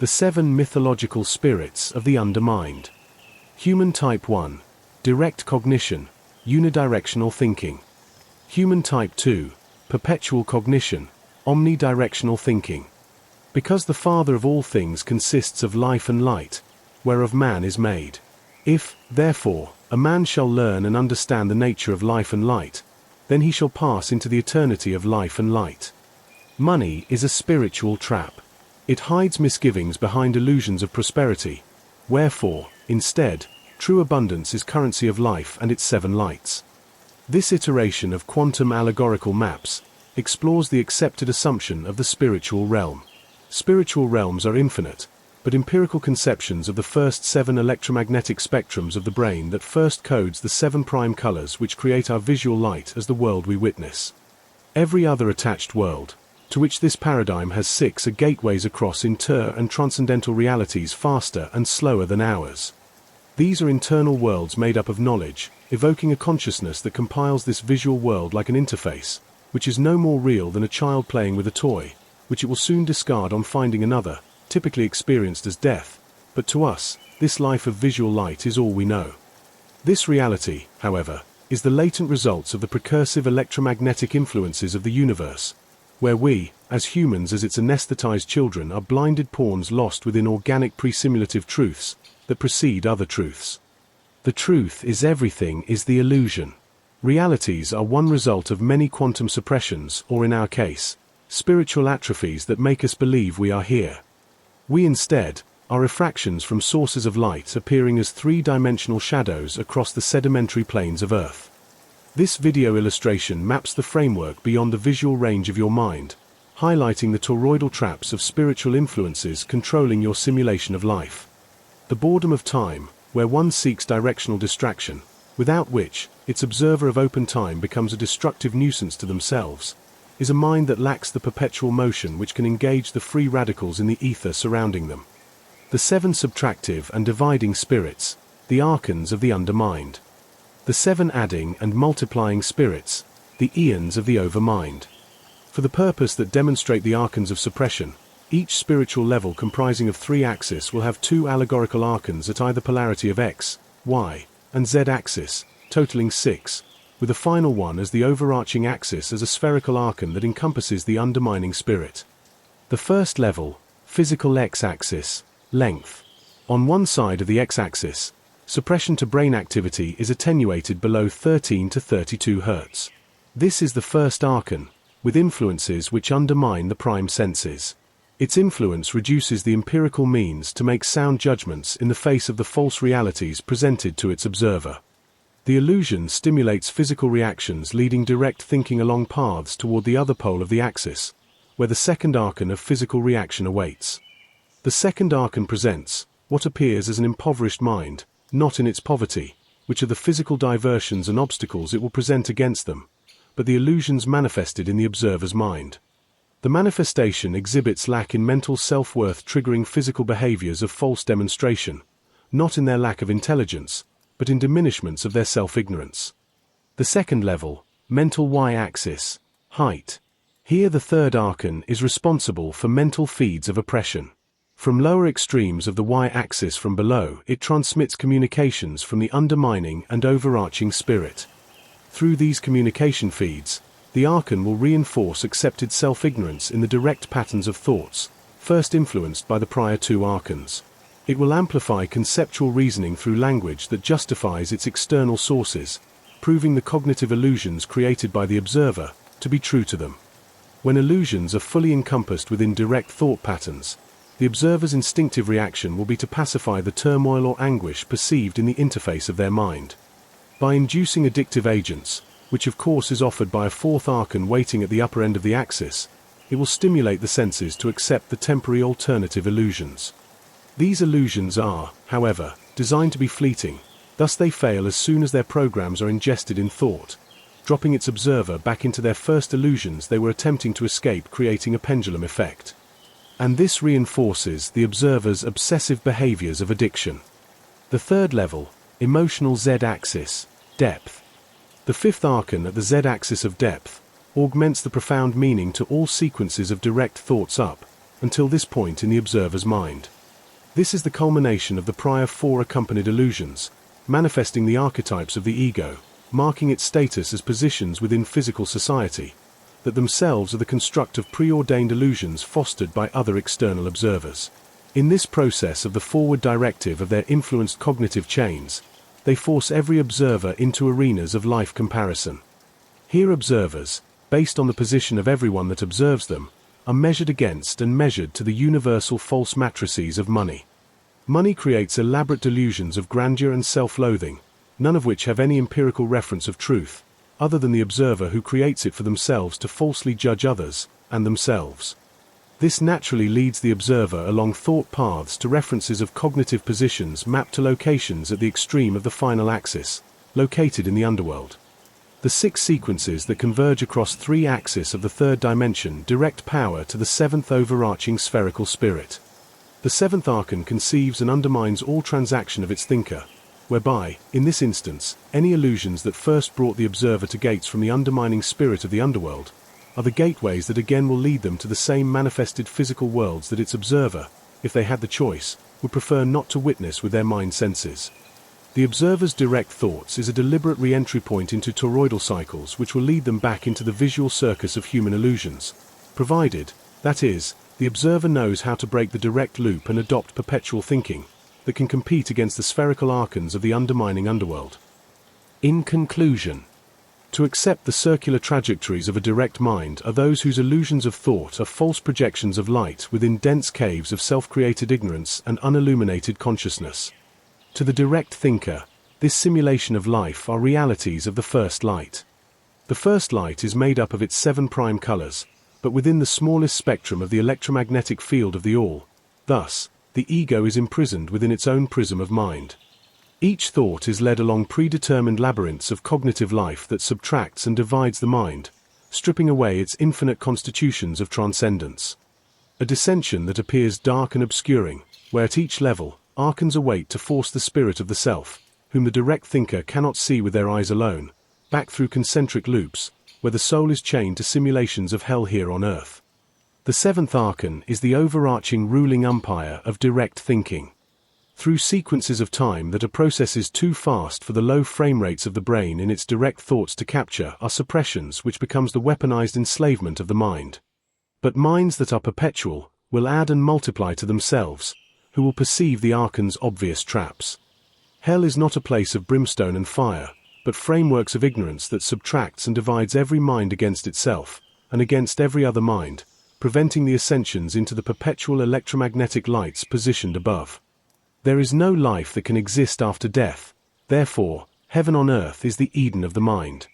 The 7 mythological spirits of the undermined. Human Type 1. Direct cognition, unidirectional thinking. Human Type 2. Perpetual cognition, omnidirectional thinking. Because the Father of all things consists of life and light, whereof man is made. If, therefore, a man shall learn and understand the nature of life and light, then he shall pass into the eternity of life and light. Money is a spiritual trap. It hides misgivings behind illusions of prosperity. Wherefore, instead, true abundance is currency of life and its 7 lights. This iteration of quantum allegorical maps explores the accepted assumption of the spiritual realm. Spiritual realms are infinite, but empirical conceptions of the first 7 electromagnetic spectrums of the brain that first codes the 7 prime colors which create our visual light as the world we witness. Every other attached world, to which this paradigm has 6, are gateways across inter- and transcendental realities faster and slower than ours. These are internal worlds made up of knowledge, evoking a consciousness that compiles this visual world like an interface, which is no more real than a child playing with a toy, which it will soon discard on finding another, typically experienced as death, but to us, this life of visual light is all we know. This reality, however, is the latent results of the precursive electromagnetic influences of the universe, where we, as humans as its anesthetized children, are blinded pawns lost within organic pre-simulative truths that precede other truths. The truth is everything is the illusion. Realities are one result of many quantum suppressions, or in our case, spiritual atrophies that make us believe we are here. We instead are refractions from sources of light appearing as 3-dimensional shadows across the sedimentary planes of Earth. This video illustration maps the framework beyond the visual range of your mind, highlighting the toroidal traps of spiritual influences controlling your simulation of life. The boredom of time, where one seeks directional distraction, without which its observer of open time becomes a destructive nuisance to themselves, is a mind that lacks the perpetual motion which can engage the free radicals in the ether surrounding them. The 7 subtractive and dividing spirits, the archons of the undermined. The 7 adding and multiplying spirits, the eons of the overmind. For the purpose that demonstrate the archons of suppression, each spiritual level comprising of 3 axes will have 2 allegorical archons at either polarity of X, Y, and Z axis, totaling 6, with a final one as the overarching axis as a spherical archon that encompasses the undermining spirit. The first level, physical X-axis, length. On one side of the X-axis, suppression to brain activity is attenuated below 13 to 32 Hz. This is the first archon, with influences which undermine the prime senses. Its influence reduces the empirical means to make sound judgments in the face of the false realities presented to its observer. The illusion stimulates physical reactions leading direct thinking along paths toward the other pole of the axis, where the second archon of physical reaction awaits. The second archon presents what appears as an impoverished mind, not in its poverty, which are the physical diversions and obstacles it will present against them, but the illusions manifested in the observer's mind. The manifestation exhibits lack in mental self-worth triggering physical behaviors of false demonstration, not in their lack of intelligence, but in diminishments of their self-ignorance. The second level, mental Y-axis, height. Here the third archon is responsible for mental feeds of oppression. From lower extremes of the Y-axis from below, it transmits communications from the undermining and overarching spirit. Through these communication feeds, the archon will reinforce accepted self-ignorance in the direct patterns of thoughts, first influenced by the prior 2 archons. It will amplify conceptual reasoning through language that justifies its external sources, proving the cognitive illusions created by the observer to be true to them. When illusions are fully encompassed within direct thought patterns, the observer's instinctive reaction will be to pacify the turmoil or anguish perceived in the interface of their mind. By inducing addictive agents, which of course is offered by a 4th archon waiting at the upper end of the axis, it will stimulate the senses to accept the temporary alternative illusions. These illusions are, however, designed to be fleeting, thus they fail as soon as their programs are ingested in thought, dropping its observer back into their first illusions they were attempting to escape, creating a pendulum effect. And this reinforces the observer's obsessive behaviors of addiction. The third level, emotional Z-axis, depth. The 5th archon at the Z-axis of depth augments the profound meaning to all sequences of direct thoughts up, until this point in the observer's mind. This is the culmination of the prior four accompanied illusions, manifesting the archetypes of the ego, marking its status as positions within physical society, that themselves are the construct of preordained illusions fostered by other external observers. In this process of the forward directive of their influenced cognitive chains, they force every observer into arenas of life comparison. Here observers, based on the position of everyone that observes them, are measured against and measured to the universal false matrices of money. Money creates elaborate delusions of grandeur and self-loathing, none of which have any empirical reference of truth, other than the observer who creates it for themselves to falsely judge others, and themselves. This naturally leads the observer along thought paths to references of cognitive positions mapped to locations at the extreme of the final axis, located in the underworld. The 6 sequences that converge across 3 axes of the third dimension direct power to the 7th overarching spherical spirit. The 7th archon conceives and undermines all transaction of its thinker, whereby, in this instance, any illusions that first brought the observer to gates from the undermining spirit of the underworld are the gateways that again will lead them to the same manifested physical worlds that its observer, if they had the choice, would prefer not to witness with their mind senses. The observer's direct thoughts is a deliberate re-entry point into toroidal cycles which will lead them back into the visual circus of human illusions, provided, that is, the observer knows how to break the direct loop and adopt perpetual thinking that can compete against the spherical archons of the undermining underworld. In conclusion, to accept the circular trajectories of a direct mind are those whose illusions of thought are false projections of light within dense caves of self-created ignorance and unilluminated consciousness. To the direct thinker, this simulation of life are realities of the first light. The first light is made up of its 7 prime colors, but within the smallest spectrum of the electromagnetic field of the all. Thus, the ego is imprisoned within its own prism of mind. Each thought is led along predetermined labyrinths of cognitive life that subtracts and divides the mind, stripping away its infinite constitutions of transcendence. A dissension that appears dark and obscuring, where at each level, archons await to force the spirit of the self, whom the direct thinker cannot see with their eyes alone, back through concentric loops, where the soul is chained to simulations of hell here on earth. The 7th archon is the overarching ruling umpire of direct thinking. Through sequences of time that are processes too fast for the low frame rates of the brain in its direct thoughts to capture are suppressions which becomes the weaponized enslavement of the mind. But minds that are perpetual will add and multiply to themselves, who will perceive the archon's obvious traps. Hell is not a place of brimstone and fire, but frameworks of ignorance that subtracts and divides every mind against itself, and against every other mind, preventing the ascensions into the perpetual electromagnetic lights positioned above. There is no life that can exist after death, therefore, heaven on earth is the Eden of the mind.